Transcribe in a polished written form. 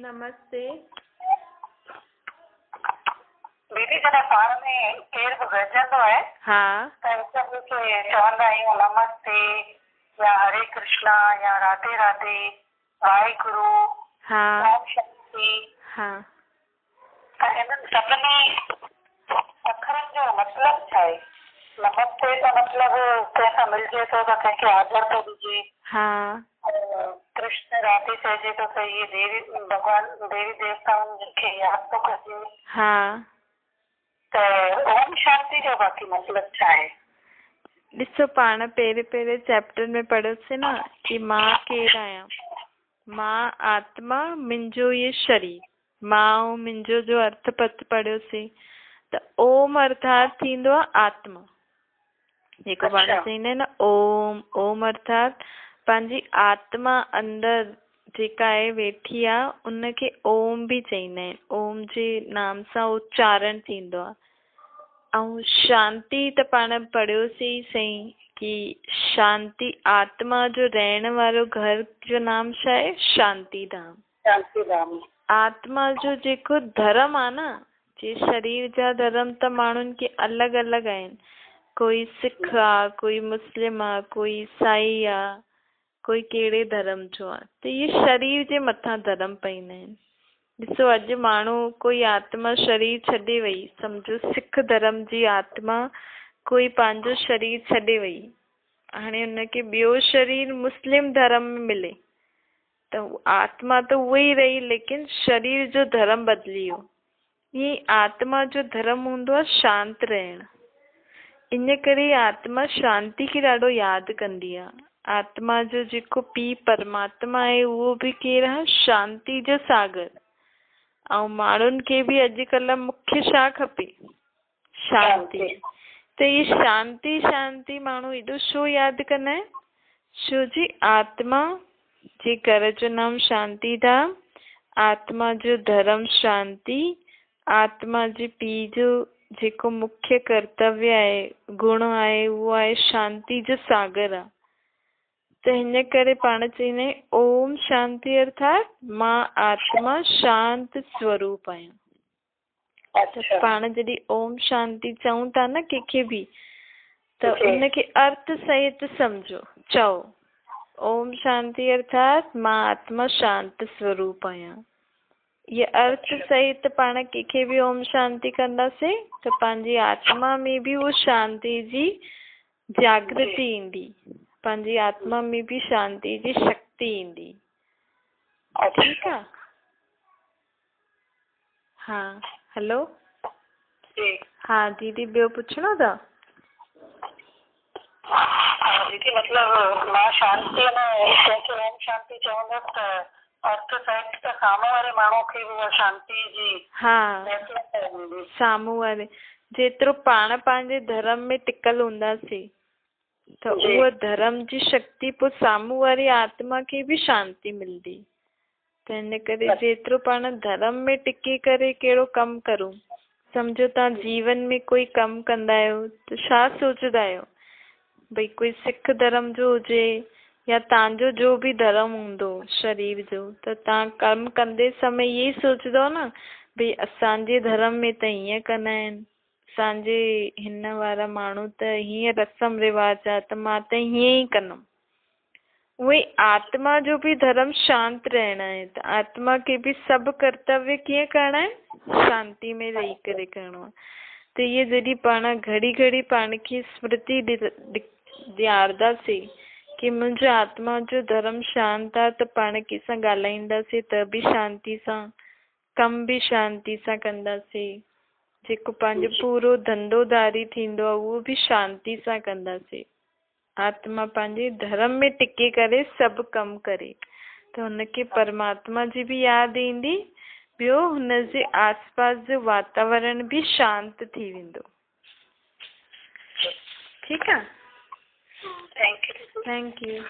नमस्ते। दीदी जॾहिं पाण में केरु बि गॾिजंदो आहे हा त हिक ॿिए खे चवंदा आहियूं नमस्ते या हरे कृष्णा या राधे राधे, वाहेगुरु, हा ओम शांति। हा त इन्हनि सभिनी अखरनि जो मतिलबु छा आहे? नमस्ते जो मतिलबु कंहिंसां मिलिजे थो त कंहिंखे आदर थो ॾिजे। हा कृष्ण राधे चइजे थो त इहे देवी भॻवान देवी देवताउनि खे यादि थो कजे। हा त ओम शांति जो बाक़ी मतिलबु छा आहे? ॾिसो, पाण पहिरें चैप्टर में पढ़ियोसीं न कि मां केरु आहियां। मां आत्मा, मुंहिंजो ये शरीर। मां ऐं मुंहिंजो जो अर्थ पढ़ियोसीं त ओम अर्थात थींदो आहे आत्मा, जेको पाण चईंदा आहियूं न ओम। ओम अर्थात पंहिंजी आत्मा अंदर जेका आहे वेठी आहे उनखे ओम भी चईंदा आहिनि। ओम जे नाम सां उच्चारण थींदो आहे। ऐं शांति त पाण पढ़ियोसीं सही कि शांति आत्मा जो रहण वारो घर जो नाम छा आहे? शांति धाम। शांति धाम। आत्मा जो जेको धर्म आहे न, जे शरीर जा धर्म त माण्हुनि खे अलॻि अलॻि आहिनि। कोई सिख आहे, कोई मुस्लिम आहे, कोई ईसाई आहे, कोई कहिड़े धर्म जो आहे। त इहे शरीर जे मथां धर्म पईंदा आहिनि। ॾिसो, अॼु माण्हू कोई आत्मा शरीर छॾे वई, सम्झो सिख धर्म जी आत्मा कोई पंहिंजो शरीर छॾे वई, हाणे हुनखे ॿियो शरीर मुस्लिम धर्म में मिले त आत्मा त उहा ई रही, लेकिन शरीर जो धर्म बदिली वियो। ईअं आत्मा जो धर्म हूंदो आहे शांत रहण। इन करे आत्मा शांति खे ॾाढो यादि कंदी आहे। आत्मा जो जेको पीउ परमात्मा आहे उहो बि केरु आहे? शांति जो सागर। ऐं माण्हुनि खे बि अॼुकल्ह मुख्य छा खपे? शांति। त ये शांति शांति माण्हू एॾो छो यादि कंदा आहिनि? छो जी आत्मा जे घर जो नाम शांति धाम, आत्मा जो धर्म शांति, आत्मा जे पीउ जो जेको मुख्य कर्तव्य आहे, गुण आहे, उहो आहे शांति जो सागर आहे। त हिन करे पाण चईंदा आहियूं ओम शांति अर्थात मां आत्मा शांत स्वरूप आहियां। त पाण जॾहिं ओम शांति चऊं था न कंहिंखे बि, त उनखे अर्थ सहित सम्झो। चओ ओम शांति अर्थात मां आत्मा शांत स्वरूप आहियां। ये अर्थ सहित पाण कंहिंखे बि ओम शांति कंदासीं त पंहिंजी आत्मा में बि वो शांति जी जागृति ईंदी, पंहिंजी आत्मा में भी शांति जी शक्ति ईंदी। ठीकु आहे? हा हेलो। हा दीदी, ॿियो पुछणो अथव? दीदी मतिलबु मां शांति में कंहिंखे ओम शांति चवंदसि त अर्थ सहित त साम्हूं वारे माण्हू खे बि शांति जी। हा, साम्हूं वारे जेतिरो पाण पंहिंजे धर्म में टिकल हूंदासीं त उहा धर्म जी शक्ति पोइ साम्हूं वारी आत्मा खे बि शांति मिलंदी। त हिन करे जेतिरो पाण धर्म में टिकी करे कहिड़ो कमु करूं, सम्झो तव्हां जीवन में कोई कमु कंदा आहियो त छा सोचंदा आहियो? भई कोई सिख धर्म जो हुजे या तव्हांजो जो बि धर्म हूंदो शरीर जो, त तव्हां कमु कंदे समय इहे सोचंदव न भई असांजे धर्म में त हीअं कंदा आहिनि, असांजे हिन वारा माण्हू त हीअं रस्म रिवाज आहे त मां त हीअं ई कंदमि। उहे आत्मा जो भी धर्म शांत रहना है। त आत्मा के भी सब कर्तव्य कीअं करणा है? शांति में रही करे करणो आहे। त ये जॾहिं पाण घड़ी घड़ी पाण खे स्मृति ॾियारदासीं कि मुंहिंजो आत्मा जो धर्म शांत आहे, त पाण कंहिंसां ॻाल्हाईंदासीं त बि शांति सां, कम भी शांति सां कंदासीं, जेको पंहिंजो पूरो धंधोदारी थींदो आहे उहो भी शांति सां कंदासीं। आत्मा पंहिंजे धर्म में टिके करे सभु कमु करे त हुनखे परमात्मा जी भी यादि ईंदी, ॿियो हुनजे आसपास जो वातावरण भी शांत थी वेंदो। ठीकु आहे? Thank you.